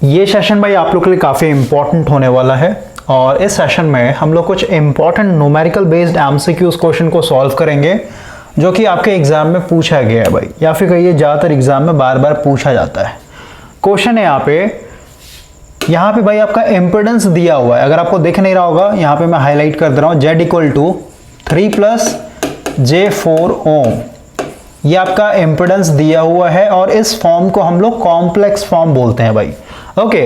ये सेशन भाई आप लोग के लिए काफ़ी इंपॉर्टेंट होने वाला है और इस सेशन में हम लोग कुछ important numerical based MCQs question को सॉल्व करेंगे जो कि आपके एग्जाम में पूछा गया है भाई, या फिर कहिए ज़्यादातर एग्जाम में बार बार पूछा जाता है। क्वेश्चन है यहाँ पे भाई आपका इम्पिडेंस दिया हुआ है। अगर आपको दिख नहीं रहा होगा यहाँ पे मैं हाईलाइट कर दे रहा हूँ, Z इक्वल टू 3 + J4 ओम। ये आपका इम्पिडेंस दिया हुआ है और इस फॉर्म को हम लोग कॉम्प्लेक्स फॉर्म बोलते हैं भाई। ओके,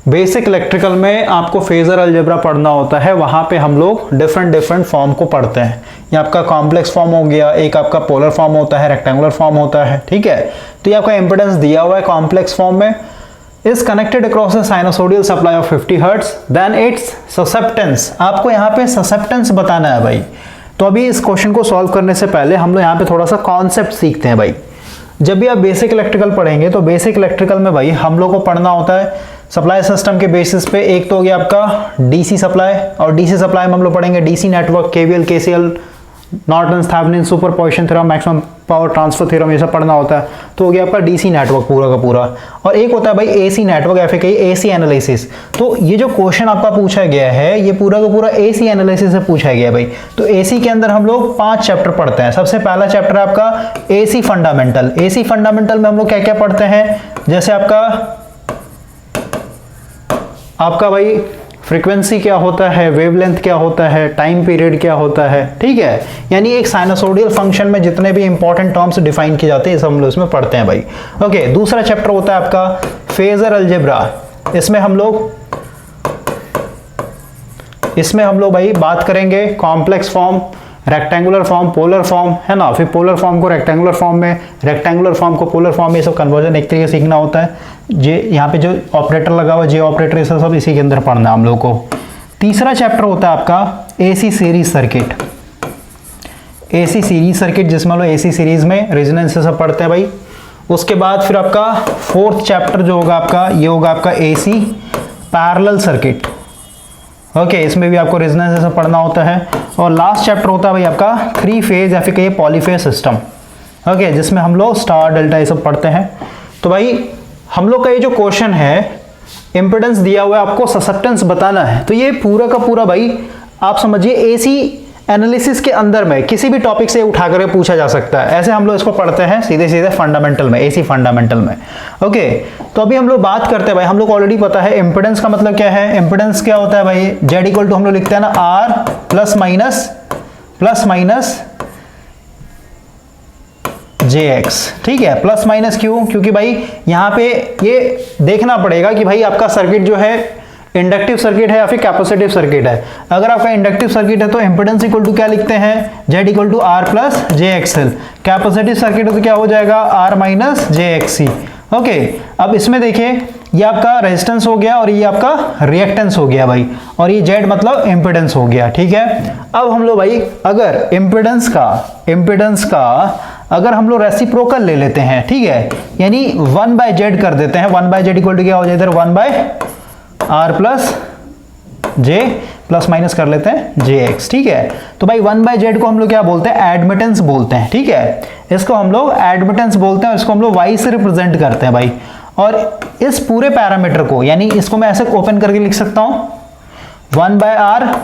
बेसिक इलेक्ट्रिकल में आपको फेजर अलजेब्रा पढ़ना होता है, वहां पे हम लोग डिफरेंट फॉर्म को पढ़ते हैं। ये आपका कॉम्प्लेक्स फॉर्म हो गया, एक आपका पोलर फॉर्म होता है, रेक्टेंगुलर फॉर्म होता है, ठीक है। तो ये आपका इम्पिडेंस दिया हुआ है कॉम्प्लेक्स फॉर्म में, is connected across a sinusoidal supply of 50 hertz, then its susceptance. आपको यहाँ पे ससेप्टेंस बताना है भाई। तो अभी इस क्वेश्चन को सॉल्व करने से पहले हम लोग यहाँ पे थोड़ा सा कॉन्सेप्ट सीखते हैं भाई। जब भी आप बेसिक इलेक्ट्रिकल पढ़ेंगे तो बेसिक इलेक्ट्रिकल में भाई हम लोग को पढ़ना होता है सप्लाई सिस्टम के बेसिस पे। एक तो हो गया आपका डीसी सप्लाई, और डीसी सप्लाई में हम लोग पढ़ेंगे DC network, KVL, KCL, Norton's, Thevenin, superposition theorem, maximum power transfer theorem, ये सब पढ़ना होता है। तो हो गया आपका डीसी नेटवर्क पूरा का पूरा। और एक होता है भाई एसी नेटवर्क या फिर कहीं एसी एनालिसिस। तो ये जो क्वेश्चन आपका पूछा गया है ये पूरा का पूरा एसी एनालिसिस से पूछा गया है भाई। तो एसी के अंदर हम लोग 5 चैप्टर पढ़ते हैं। सबसे पहला चैप्टर है आपका एसी फंडामेंटल। एसी फंडामेंटल में हम लोग क्या क्या पढ़ते हैं, जैसे आपका भाई फ्रीक्वेंसी क्या होता है, वेवलेंथ क्या होता है, टाइम पीरियड क्या होता है, ठीक है। यानी एक साइनसोइडल फंक्शन में जितने भी इंपॉर्टेंट टर्म्स डिफाइन किए जाते हैं सब हम लोग इसमें पढ़ते हैं भाई। ओके, दूसरा चैप्टर होता है आपका फेजर अलजेब्रा। इसमें हम लोग भाई बात करेंगे complex form, rectangular form, polar form, है ना। फिर पोलर फॉर्म को रेक्टेंगुलर फॉर्म में, रेक्टेंगुलर फॉर्म को पोलर फॉर्म में, ये सब कन्वर्जन एक तरीके से सीखना होता है। जे यहाँ पे जो ऑपरेटर लगा हुआ जे ऑपरेटर, ये सब इसी के अंदर पढ़ना है हम लोग को। तीसरा चैप्टर होता है आपका AC series circuit. AC series circuit जिसमें हम लोग एसी सीरीज में रेजोनेंस से सब पढ़ते हैं भाई। उसके बाद फिर आपका फोर्थ चैप्टर जो होगा आपका, ये होगा आपका एसी पैरेलल सर्किट। ओके, इसमें भी आपको रेजोनेंस से पढ़ना होता है। और लास्ट चैप्टर होता है भाई आपका 3 फेज या फिर कहिए पॉलीफेज सिस्टम। ओके, जिसमें हम लोग स्टार डेल्टा ये सब पढ़ते हैं। तो भाई हम लोग का ये जो क्वेश्चन है, इंपिडेंस दिया हुआ है, आपको ससेप्टेंस बताना है। तो ये पूरा का पूरा भाई आप समझिए एसी एनालिसिस के अंदर में किसी भी टॉपिक से उठाकर पूछा जा सकता है। ऐसे हम लोग इसको पढ़ते हैं सीधे सीधे फंडामेंटल में, एसी फंडामेंटल में। ओके, तो अभी हम लोग बात करते हैं भाई, हम लोग ऑलरेडी पता है इंपिडेंस का मतलब क्या है। इंपिडेंस क्या होता है भाई, जेड इक्वल टू हम लोग लिखते हैं ना आर प्लस माइनस JX, ठीक है। प्लस माइनस क्यों, क्योंकि भाई यहाँ पे ये देखना पड़ेगा कि भाई आपका सर्किट जो है इंडक्टिव सर्किट है या फिर कैपेसिटिव सर्किट है। अगर आपका इंडक्टिव सर्किट है तो इंपिडेंस इक्वल टू क्या लिखते हैं, Z equal to R plus JXL। Capacitive circuit है तो क्या हो जाएगा R माइनस JXC। ओके, अब इसमें देखिए ये आपका रेजिस्टेंस हो गया और ये आपका रिएक्टेंस हो गया भाई, और ये Z मतलब इंपिडेंस हो गया, ठीक है। अब हम लोग भाई अगर इंपिडेंस का अगर हम लोग रेसिप्रोकल ले लेते हैं, ठीक है, यानी 1/Z कर देते हैं। 1/Z इक्वल टू क्या हो जाए इधर 1/R plus J plus minus कर लेते हैं JX, ठीक है। तो भाई 1/Z को हम लोग क्या बोलते हैं, एडमिटेंस बोलते हैं, ठीक है। इसको हम लोग एडमिटेंस बोलते हैं और इसको हम लोग Y से रिप्रेजेंट करते हैं भाई। और इस पूरे पैरामीटर को, यानी इसको मैं ऐसे ओपन करके लिख सकता हूं 1/R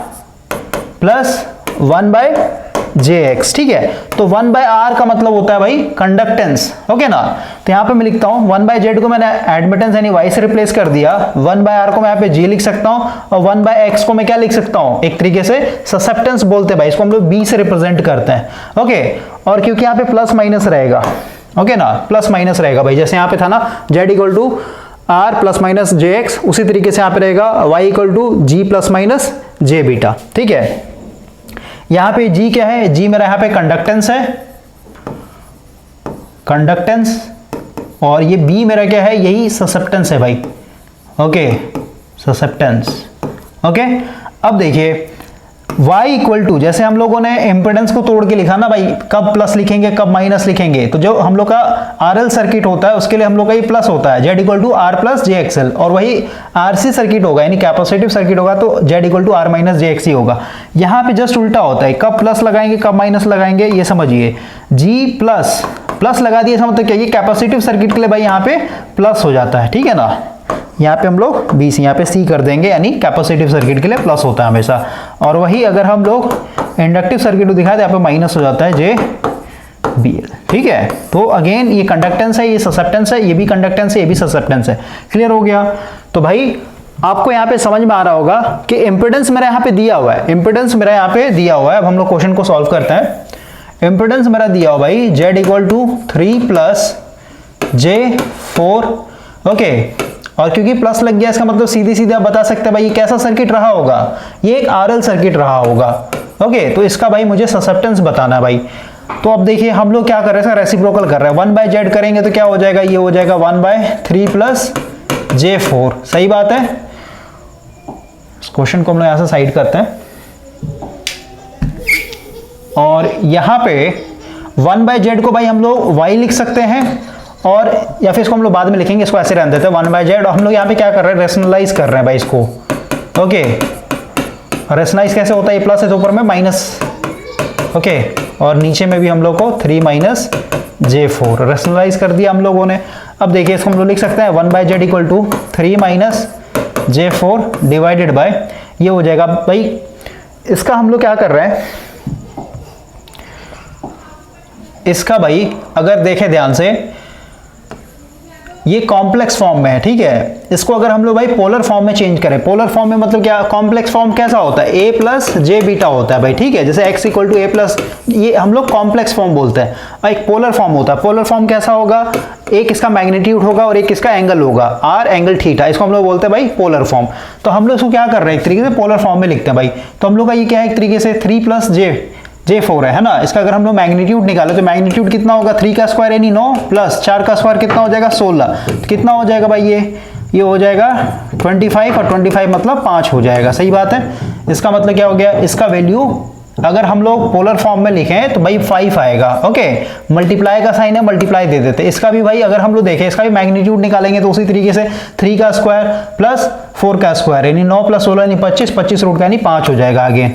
प्लस 1/JX, ठीक है। तो 1/R का मतलब होता है भाई कंडक्टेंस, ओके ना। तो यहां पे मैं लिखता हूं 1/Z को मैंने एडमिटेंस यानी Y से रिप्लेस कर दिया, 1/R को मैं यहां पे G लिख सकता हूं, और 1/X को मैं क्या लिख सकता हूं, एक तरीके से ससेप्टेंस बोलते हैं भाई, इसको हम लोग B से रिप्रेजेंट करते हैं। ओके, और क्योंकि यहां पे प्लस माइनस रहेगा, ओके ना, प्लस माइनस रहेगा भाई, जैसे यहां पे था ना Z equal to R plus minus JX, उसी तरीके से यहां पे रहेगा Y equal to G plus minus J beta, ठीक है। यहां पे G क्या है, G मेरा यहां पे कंडक्टेंस है, कंडक्टेंस, और ये B मेरा क्या है, यही ससेप्टेंस है भाई। Okay, susceptance. ओके, अब देखिए Y इक्वल टू, जैसे हम लोगों ने इंपिडेंस को तोड़ के लिखा ना भाई, कब प्लस लिखेंगे कब माइनस लिखेंगे, तो जो हम लोग का RL सर्किट होता है उसके लिए हम लोग का ये प्लस होता है, Z equal to R plus JXL। और वही RC सर्किट होगा यानी कैपेसिटिव सर्किट होगा तो Z equal to R minus JXC होगा। यहाँ पे जस्ट उल्टा होता है, कब प्लस लगाएंगे कब माइनस लगाएंगे, ये समझिए। G प्लस लगा दिए, इसका मतलब क्या, ये कैपेसिटिव सर्किट के लिए भाई यहाँ पे प्लस हो जाता है, ठीक है ना। यहाँ पे हम लोग BC, यहाँ पे C कर देंगे, यानी कैपेसिटिव सर्किट के लिए प्लस होता है हमेशा। और वही अगर हम लोग इंडक्टिव सर्किट को दिखाए तो यहाँ पे माइनस हो जाता है JBL, ठीक है। तो अगेन ये कंडक्टेंस है, ये ससेप्टेंस है, ये भी कंडक्टेंस है, ये भी ससेप्टेंस है। क्लियर हो गया। तो भाई आपको यहाँ पे समझ में आ रहा होगा कि इम्पिडेंस मेरा यहाँ पे दिया हुआ है, इम्पिडेंस मेरा यहाँ पे दिया हुआ है। अब हम लोग क्वेश्चन को सॉल्व करते हैं। इम्पिडेंस मेरा दिया हुआ भाई Z equal to 3 plus J4, okay. और क्योंकि प्लस लग गया इसका मतलब सीधी सीधे आप बता सकते हैं भाई ये कैसा सर्किट रहा होगा, ये एक RL सर्किट रहा होगा, ओके। तो इसका भाई मुझे ससेप्टेंस बताना है भाई। तो अब देखिए हम लोग क्या कर रहे हैं, रेसिप्रोकल कर रहे हैं। 1/Z करेंगे तो क्या हो जाएगा, ये हो जाएगा 1/3 प्लस J4, सही बात है। इस क्वेश्चन को हम लोग यहां से साइड करते हैं और यहां पे 1/Z को भाई हम लोग Y लिख सकते हैं, और या फिर इसको हम लोग बाद में लिखेंगे, इसको ऐसे रहने देते हैं 1/Z। और हम लोग यहाँ पे क्या कर रहे हैं, रेशनलाइज कर रहे हैं भाई इसको, ओके। रेशनलाइज कैसे होता है, ये प्लस है तो ऊपर में माइनस, ओके। और नीचे में भी हम लोग को 3 माइनस J4 रेशनलाइज कर दिया हम लोगों ने। अब देखिए इसको हम लोग लिख सकते हैं 1/Z equal to 3 minus J4 divided by, ये हो जाएगा भाई। इसका हम लोग क्या कर रहे हैं, इसका भाई अगर देखें ध्यान से, ये कॉम्प्लेक्स फॉर्म में है, ठीक है। इसको अगर हम लोग भाई पोलर फॉर्म में चेंज करें, पोलर फॉर्म में मतलब क्या, कॉम्प्लेक्स फॉर्म कैसा होता है, A प्लस J बीटा होता है भाई, ठीक है। जैसे x equal to A plus, ये हम लोग कॉम्प्लेक्स फॉर्म बोलते हैं। और एक पोलर फॉर्म होता है, पोलर फॉर्म कैसा होगा, एक इसका मैग्नीट्यूड होगा और एक इसका एंगल होगा, R एंगल थीटा, इसको हम लोग बोलते हैं भाई पोलर फॉर्म। तो हम लोग इसको क्या कर रहे हैं, एक तरीके से पोलर फॉर्म में लिखते हैं भाई। तो हम लोग का ये क्या है, एक तरीके से 3 प्लस J4 है ना। इसका अगर हम लोग मैग्नीट्यूड निकाले तो मैग्नीट्यूड कितना होगा, 3 का स्क्वायर यानी 9 प्लस 4 का स्क्वायर कितना हो जाएगा 16, तो कितना हो जाएगा भाई, ये हो जाएगा 25, और 25 मतलब 5 हो जाएगा, सही बात है। इसका मतलब क्या हो गया, इसका वैल्यू अगर हम लोग पोलर फॉर्म में लिखें तो भाई 5 आएगा, ओके। मल्टीप्लाई का साइन है, मल्टीप्लाई दे देते। इसका भी भाई अगर हम लोग देखें, इसका भी मैग्नीट्यूड निकालेंगे तो उसी तरीके से 3 का स्क्वायर प्लस 4 का स्क्वायर यानी 9 प्लस 16 यानी 25, 25 रूट का यानी 5 हो जाएगा आगे,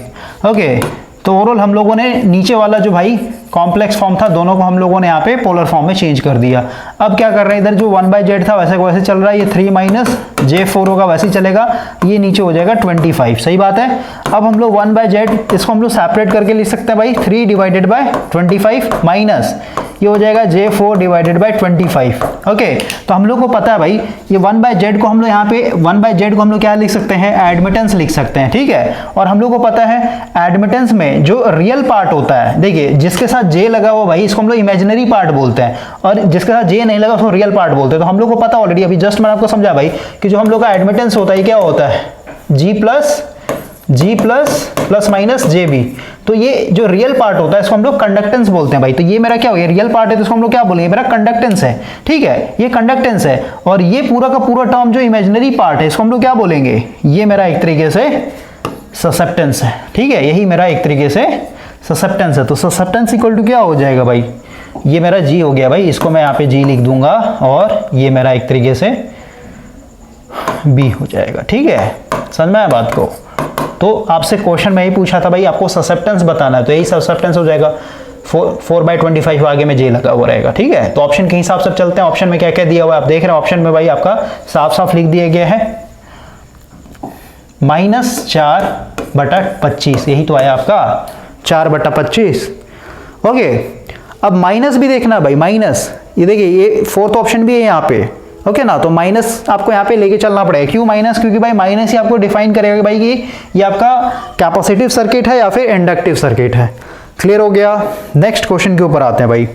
ओके। तो ओवरऑल हम लोगों ने नीचे वाला जो भाई कॉम्प्लेक्स फॉर्म था, दोनों को हम लोगों ने यहाँ पे पोलर फॉर्म में चेंज कर दिया। अब क्या कर रहे हैं, इधर जो 1/Z था वैसे को वैसे चल रहा है, ये 3 माइनस J4 होगा वैसे ही चलेगा, ये नीचे हो जाएगा 25, सही बात है। अब हम लोग 1/Z इसको हम लोग सेपरेट करके लिख सकते हैं भाई, 3 डिवाइडेड बाय 25 माइनस ये हो जाएगा J4 डिवाइडेड बाय 25, ओके। तो हम लोग को पता है भाई ये 1/Z को हम लोग यहाँ पे 1/Z को हम लोग क्या लिख सकते हैं, एडमिटेंस लिख सकते हैं, ठीक है। और हम लोग को पता है एडमिटेंस में जो रियल पार्ट होता है, देखिए जिसके साथ J लगा हुआ भाई इसको हम लोग इमेजिनरी पार्ट बोलते हैं, और जिसके साथ J नहीं लगा उसको रियल पार्ट बोलते हैं। तो हम लोग को पता ऑलरेडी, अभी जस्ट मैंने आपको समझा भाई कि जो हम लोग का एडमिटेंस होता है क्या होता है, G प्लस माइनस JB। तो ये जो रियल पार्ट होता है इसको हम लोग कंडक्टेंस बोलते हैं भाई। तो ये मेरा क्या हो गया, रियल पार्ट है तो इसको हम लोग क्या बोलेंगे, मेरा कंडक्टेंस है, ठीक है, ये कंडक्टेंस है। और ये पूरा का पूरा टर्म जो इमेजिनरी पार्ट है इसको हम लोग क्या बोलेंगे, ये मेरा एक तरीके से ससेप्टेंस है, ठीक है। यही मेरा एक तरीके से ससेप्टेंस है। तो ससेप्टेंस इक्वल टू क्या हो जाएगा भाई, ये मेरा G हो गया भाई, इसको मैं यहाँ पे G लिख दूंगा, और ये मेरा एक तरीके से B हो जाएगा, ठीक है। समझ में आया बात को। तो आपसे क्वेश्चन में ही पूछा था भाई आपको ससेप्टेंस बताना है, तो यही ससेप्टेंस हो जाएगा, 4/25 आगे में J लगा हुआ रहेगा, ठीक है। तो ऑप्शन के हिसाब से चलते हैं, ऑप्शन में क्या क्या दिया हुआ है आप देख रहे हैं। ऑप्शन में भाई आपका साफ साफ लिख दिया गया है -4/25, यही तो आया आपका 4/25, ओके। अब माइनस भी देखना भाई, माइनस ये देखिए ये फोर्थ ऑप्शन भी है यहाँ पे, ओके ना। तो माइनस आपको यहाँ पे लेके चलना पड़ेगा, क्यों माइनस, क्योंकि भाई माइनस ही आपको डिफाइन करेगा भाई कि ये आपका कैपेसिटिव सर्किट है या फिर इंडक्टिव सर्किट है। क्लियर हो गया। नेक्स्ट क्वेश्चन के ऊपर आते हैं भाई।